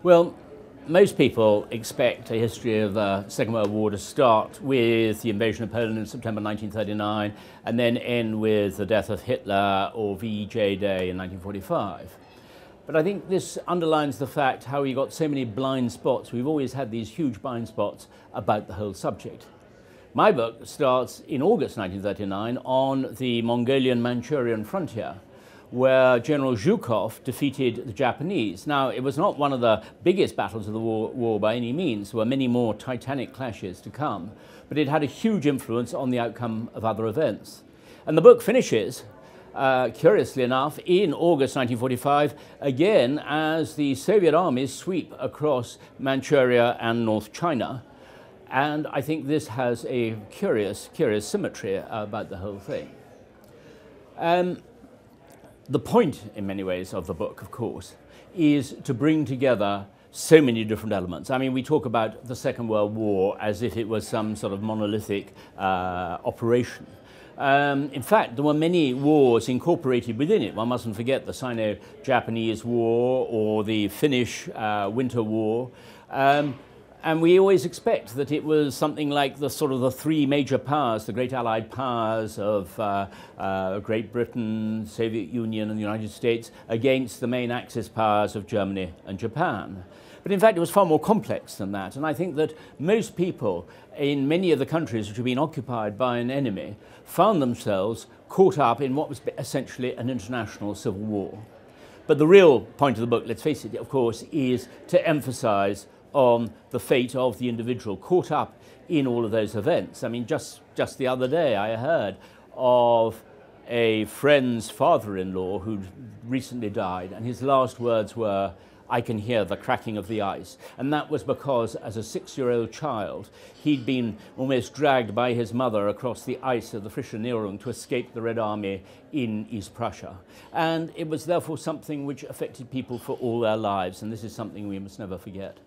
Well, most people expect a history of the Second World War to start with the invasion of Poland in September 1939 and then end with the death of Hitler or VJ Day in 1945. But I think this underlines the fact how we got so many blind spots. We've always had these huge blind spots about the whole subject. My book starts in August 1939 on the Mongolian-Manchurian frontier, where General Zhukov defeated the Japanese. Now, it was not one of the biggest battles of the war by any means. There were many more titanic clashes to come, but it had a huge influence on the outcome of other events. And the book finishes, curiously enough, in August 1945, again as the Soviet armies sweep across Manchuria and North China. And I think this has a curious symmetry about the whole thing. The point, in many ways, of the book, of course, is to bring together so many different elements. I mean, we talk about the Second World War as if it was some sort of monolithic operation. In fact, there were many wars incorporated within it. One mustn't forget the Sino-Japanese War or the Finnish Winter War. And we always expect that it was something like the sort of the three major powers, the great Allied powers of Great Britain, Soviet Union and the United States against the main Axis powers of Germany and Japan. But in fact, it was far more complex than that. And I think that most people in many of the countries which have been occupied by an enemy found themselves caught up in what was essentially an international civil war. But the real point of the book, let's face it, of course, is to emphasize on the fate of the individual caught up in all of those events. I mean, just the other day I heard of a friend's father-in-law who'd recently died, and his last words were, "I can hear the cracking of the ice." And that was because, as a 6-year-old child, he'd been almost dragged by his mother across the ice of the Frische to escape the Red Army in East Prussia. And it was therefore something which affected people for all their lives, and this is something we must never forget.